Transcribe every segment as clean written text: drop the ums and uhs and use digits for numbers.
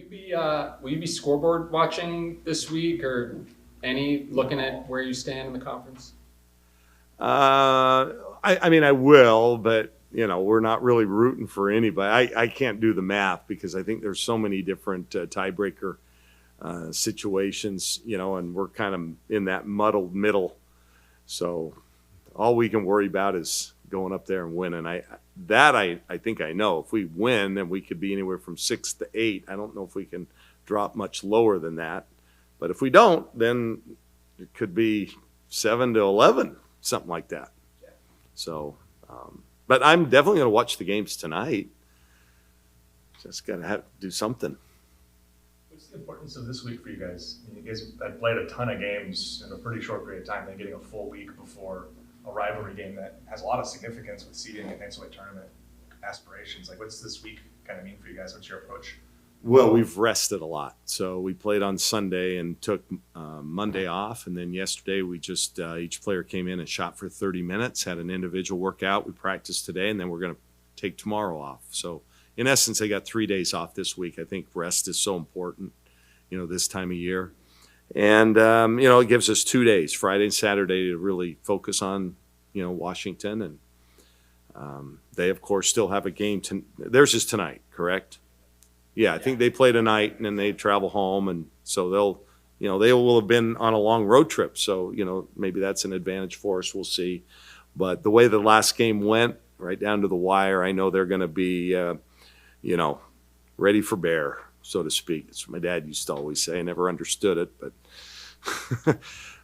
will you be scoreboard watching this week or any looking at where you stand in the conference? I mean, I will, but we're not really rooting for anybody. I can't do the math because I think there's so many different tiebreaker situations, and we're kind of in that muddled middle. So all we can worry about is going up there and winning. I think I know. If we win, then we could be anywhere from 6 to 8. I don't know if we can drop much lower than that. But if we don't, then it could be 7 to 11, something like that. Yeah. So, but I'm definitely going to watch the games tonight. Just got to have to do something. What's the importance of this week for you guys? I mean, you guys have played a ton of games in a pretty short period of time, then getting a full week before a rivalry game that has a lot of significance with seeding and NCAA tournament aspirations. Like, what's this week kind of mean for you guys? What's your approach? Well, we've rested a lot. So we played on Sunday and took Monday off. And then yesterday we just, each player came in and shot for 30 minutes, had an individual workout. We practiced today, and then we're going to take tomorrow off. So in essence, I got 3 days off this week. I think rest is so important, this time of year. And, it gives us 2 days, Friday and Saturday, to really focus on, Washington. And they, of course, still have a game. Theirs is tonight, correct? Yeah, I think they play tonight and then they travel home. And so they will have been on a long road trip. So, maybe that's an advantage for us. We'll see. But the way the last game went, right down to the wire, I know they're going to be, ready for bear, so to speak. It's what my dad used to always say. I never understood it, but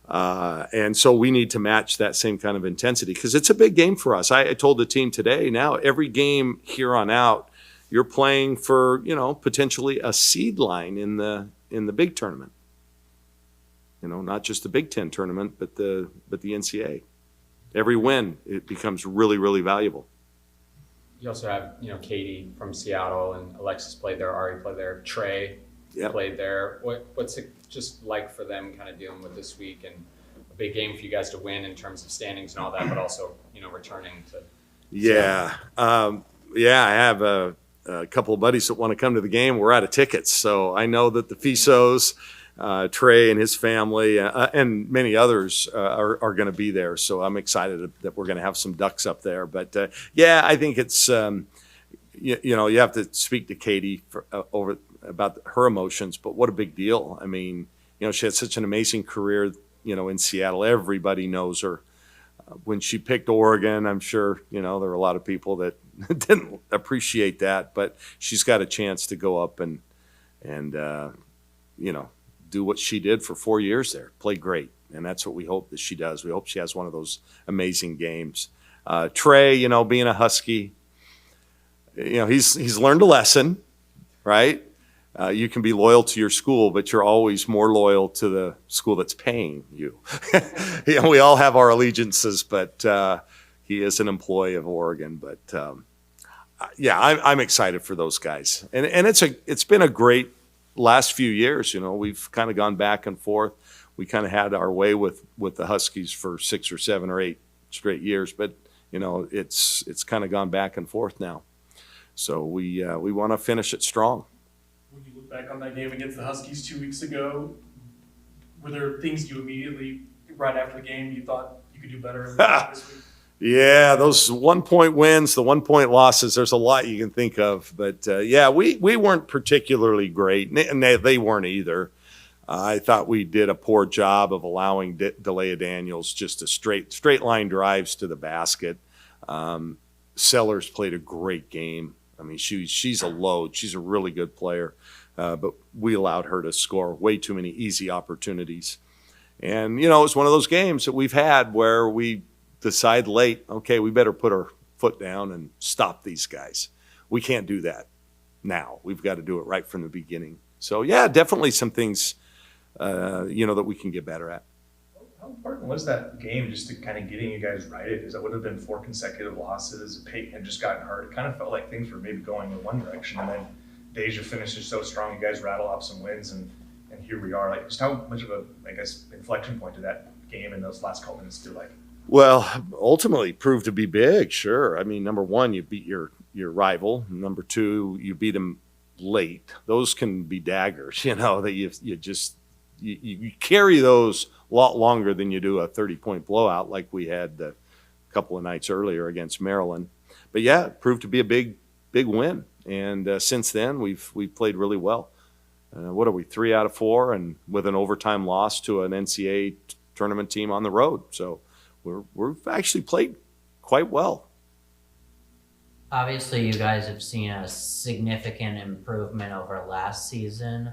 and so we need to match that same kind of intensity because it's a big game for us. I told the team today, now every game here on out, you're playing for, potentially a seed line in the big tournament. Not just the Big Ten tournament, but the NCAA. Every win, it becomes really, really valuable. You also have, Katie from Seattle and Alexis played there, Ari played there, Trey played there. What's it just like for them kind of dealing with this week and a big game for you guys to win in terms of standings and all that, but also, returning to Seattle? I have a couple of buddies that want to come to the game. We're out of tickets. So I know that the Fisos, Trey and his family, and many others are going to be there. So I'm excited that we're going to have some Ducks up there. But I think it's, you have to speak to Katie over about her emotions, but what a big deal. I mean, she had such an amazing career, in Seattle. Everybody knows her. When she picked Oregon, I'm sure, there were a lot of people that didn't appreciate that, but she's got a chance to go up and do what she did for 4 years there, play great. And that's what we hope that she does. We hope she has one of those amazing games. Trey, being a Husky, he's learned a lesson, right? You can be loyal to your school, but you're always more loyal to the school that's paying you. We all have our allegiances, but he is an employee of Oregon. But I'm excited for those guys, and it's been a great last few years. We've kind of gone back and forth. We kind of had our way with the Huskies for 6 or 7 or 8 straight years, but it's kind of gone back and forth now. So we want to finish it strong. When you look back on that game against the Huskies 2 weeks ago, were there things you immediately, right after the game, you thought you could do better this week? Yeah, those 1-point wins, the 1-point losses, there's a lot you can think of. But, we weren't particularly great, and they weren't either. I thought we did a poor job of allowing Delia Daniels just a straight line drives to the basket. Sellers played a great game. I mean, she's a load. She's a really good player. But we allowed her to score way too many easy opportunities. And, it's one of those games that we've had where we decide late, okay, we better put our foot down and stop these guys. We can't do that now. We've got to do it right from the beginning. So, definitely some things, that we can get better at. How important was that game just to kind of getting you guys righted? Because that would have been 4 consecutive losses. Peyton had just gotten hurt. It kind of felt like things were maybe going in one direction. And then Deja finishes so strong. You guys rattle off some wins, and here we are. Like, just how much of a, inflection point did that game and those last couple minutes do? Like, well, ultimately proved to be big. Sure. I mean, number one, you beat your rival. Number two, you beat them late, those can be daggers, that you carry those a lot longer than you do a 30-point blowout like we had a couple of nights earlier against Maryland. But yeah, it proved to be a big win. And since then, we've played really well. What are we, 3 out of 4, and with an overtime loss to an NCAA tournament team on the road. So we've actually played quite well. Obviously, you guys have seen a significant improvement over last season.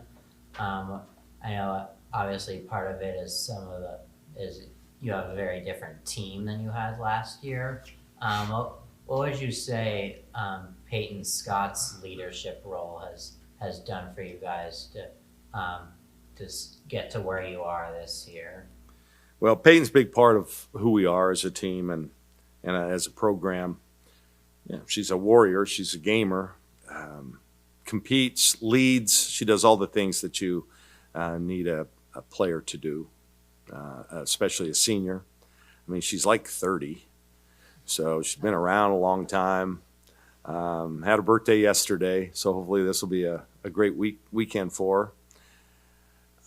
I know, obviously, part of it is is you have a very different team than you had last year. What would you say Peyton Scott's leadership role has done for you guys to get to where you are this year? Well, Peyton's a big part of who we are as a team and as a program. Yeah, she's a warrior. She's a gamer, competes, leads. She does all the things that you need a player to do, especially a senior. I mean, she's like 30, so she's been around a long time. Had her birthday yesterday, so hopefully this will be a great weekend for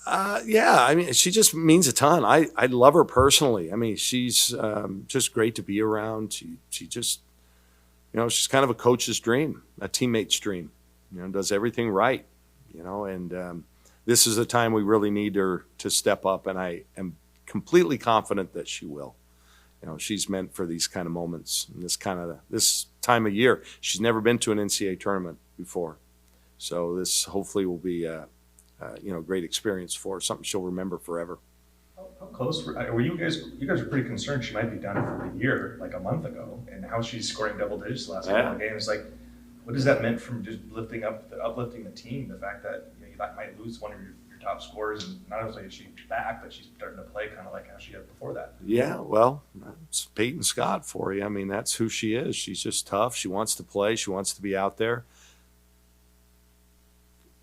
her. Yeah, I mean, she just means a ton. I love her personally. I mean, she's just great to be around. She just, she's kind of a coach's dream, a teammate's dream. Does everything right. And this is a time we really need her to step up, and I am completely confident that she will. She's meant for these kind of moments and this time of year. She's never been to an NCAA tournament before, so this hopefully will be a great experience for her, something she'll remember forever. How close were you guys? You guys were pretty concerned she might be done for the year, like a month ago, and how she's scoring double digits the last couple of games. Like, what does that mean from just uplifting the team? The fact that you might lose one of your top scorers, and not only is she back, but she's starting to play kind of like how she had before that. Yeah, well, it's Peyton Scott for you. I mean, that's who she is. She's just tough. She wants to play. She wants to be out there.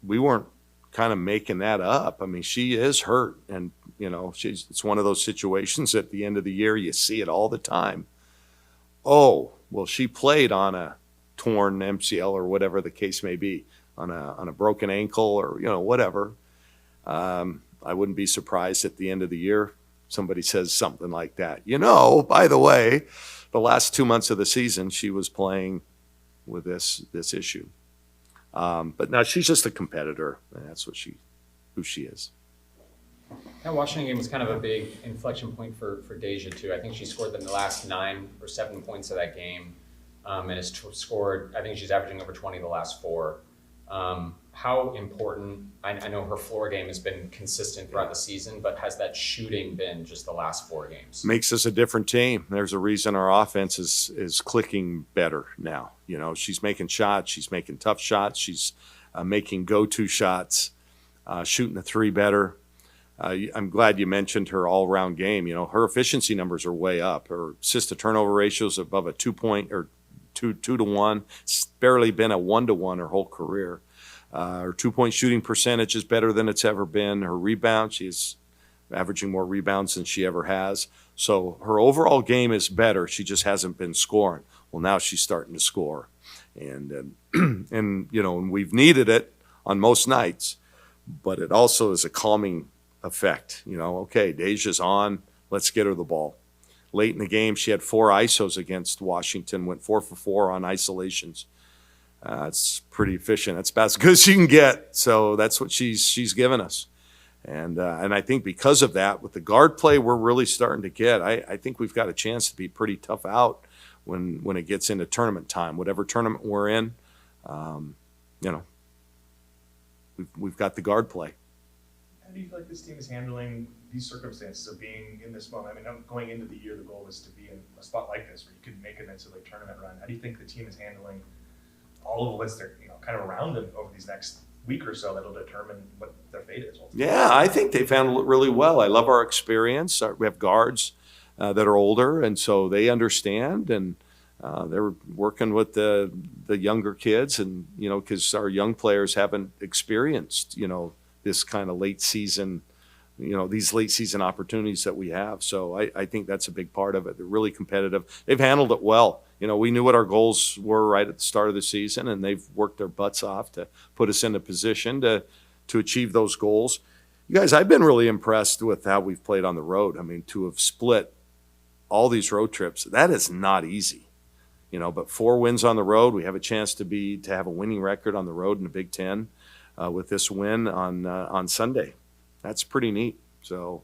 We weren't kind of making that up. I mean, she is hurt, and it's one of those situations at the end of the year you see it all the time. Oh, well, she played on a torn MCL or whatever the case may be, on a broken ankle or whatever. I wouldn't be surprised at the end of the year somebody says something like that. By the way, the last 2 months of the season she was playing with this issue. But now she's just a competitor, and that's who she is. That Washington game was kind of a big inflection point for Deja too. I think she scored the last 9 or 7 points of that game, and has scored. I think she's averaging over 20 the last 4. How important? I know her floor game has been consistent throughout the season, but has that shooting been just the last 4 games? Makes us a different team. There's a reason our offense is clicking better now. She's making shots. She's making tough shots. She's making go-to shots, shooting the 3 better. I'm glad you mentioned her all-around game. Her efficiency numbers are way up. Her assist-to-turnover ratio is above a 2-point or 2 to 1. It's barely been a 1 to 1 her whole career. Her 2-point shooting percentage is better than it's ever been. Her rebound, she's averaging more rebounds than she ever has. So her overall game is better. She just hasn't been scoring. Well, now she's starting to score, and and we've needed it on most nights, but it also is a calming effect. Okay, Deja's on. Let's get her the ball. Late in the game, she had 4 ISOs against Washington. Went 4 for 4 on isolations. It's pretty efficient. That's about as good as you can get. So that's what she's given us. And I think because of that, with the guard play we're really starting to get, I think we've got a chance to be pretty tough out when it gets into tournament time. Whatever tournament we're in, we've got the guard play. How do you feel like this team is handling these circumstances of being in this moment? I mean, going into the year, the goal was to be in a spot like this where you could make an NCAA tournament run. How do you think the team is handling all of what's there, kind of around them over these next week or so that'll determine what their fate is? Yeah, I think they've handled it really well. I love our experience. We have guards that are older, and so they understand, and they're working with the younger kids, and because our young players haven't experienced this kind of late season, these late season opportunities that we have. So I think that's a big part of it. They're really competitive. They've handled it well. we knew what our goals were right at the start of the season, and they've worked their butts off to put us in a position to achieve those goals. You guys, I've been really impressed with how we've played on the road. I mean, to have split all these road trips, that is not easy. But 4 wins on the road. We have a chance to have a winning record on the road in the Big Ten with this win on Sunday. That's pretty neat. So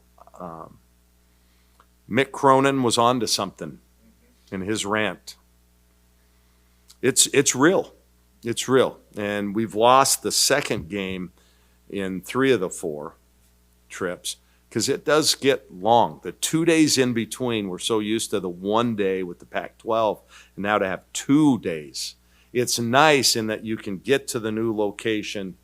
Mick Cronin was on to something in his rant. It's real. It's real. And we've lost the second game in 3 of the 4 trips because it does get long. The 2 days in between, we're so used to the 1 day with the Pac-12, and now to have 2 days. It's nice in that you can get to the new location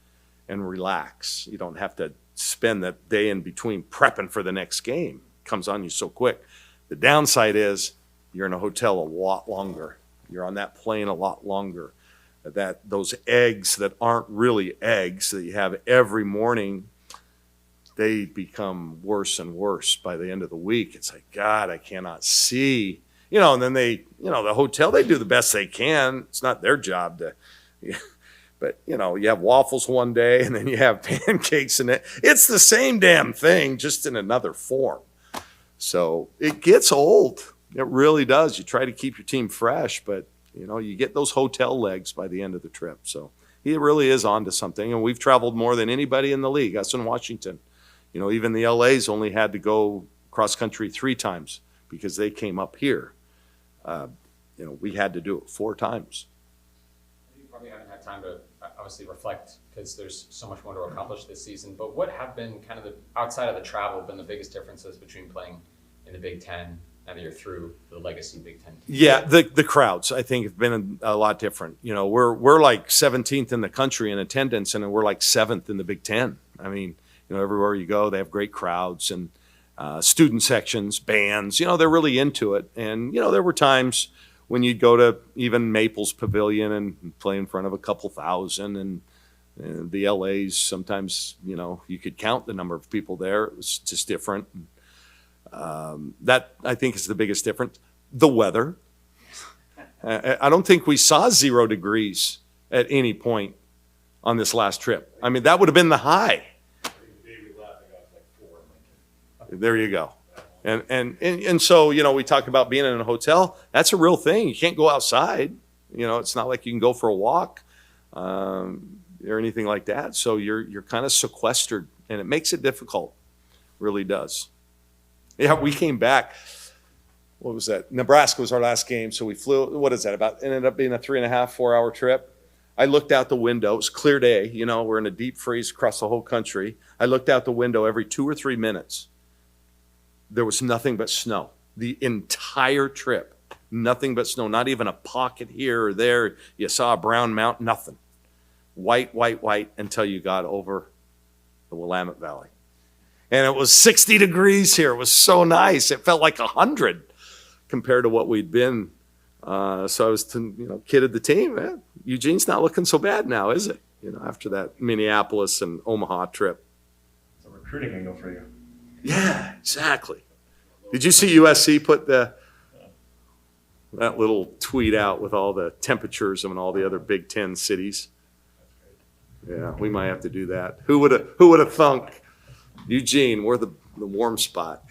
and relax. You don't have to spend that day in between prepping for the next game. It comes on you so quick. The downside is you're in a hotel a lot longer. You're on that plane a lot longer. Those eggs that aren't really eggs that you have every morning, they become worse and worse by the end of the week. It's like, God, I cannot see. And then the hotel, they do the best they can. It's not their job to, but you have waffles one day and then you have pancakes in it. It's the same damn thing, just in another form. So it gets old. It really does. You try to keep your team fresh, but you get those hotel legs by the end of the trip. So he really is on to something. And we've traveled more than anybody in the league, us in Washington. Even the LA's only had to go cross country 3 times because they came up here. We had to do it 4 times. You probably haven't had time to obviously reflect because there's so much more to accomplish this season. But what have been kind of outside of the travel, been the biggest differences between playing in the Big Ten now that you're through the legacy Big Ten team? Yeah, the crowds, I think, have been a lot different. We're like 17th in the country in attendance, and we're like 7th in the Big Ten. I mean, everywhere you go, they have great crowds and student sections, bands. They're really into it. And, there were times when you'd go to even Maples Pavilion and play in front of a couple thousand. And the LA's sometimes, you could count the number of people there. It was just different. That, I think, is the biggest difference. The weather. I don't think we saw 0 degrees at any point on this last trip. I mean, that would have been the high. There you go. And so, we talk about being in a hotel. That's a real thing. You can't go outside. It's not like you can go for a walk or anything like that. So you're kind of sequestered, and it makes it difficult. Really does. Yeah, we came back. What was that? Nebraska was our last game. So we flew, what is that, ended up being a 3.5, 4 hour trip. I looked out the window. It was a clear day. We're in a deep freeze across the whole country. I looked out the window every 2 or 3 minutes. There was nothing but snow. The entire trip, nothing but snow. Not even a pocket here or there. You saw a brown mountain, nothing. White, white, white until you got over the Willamette Valley. And it was 60 degrees here. It was so nice. It felt like 100 compared to what we'd been. So I was, kidded the team. Eugene's not looking so bad now, is it? After that Minneapolis and Omaha trip. It's a recruiting angle for you. Yeah, exactly. Did you see USC put that little tweet out with all the temperatures of all the other Big Ten cities? Yeah, we might have to do that. Who would have thunk? Eugene, we're the warm spot.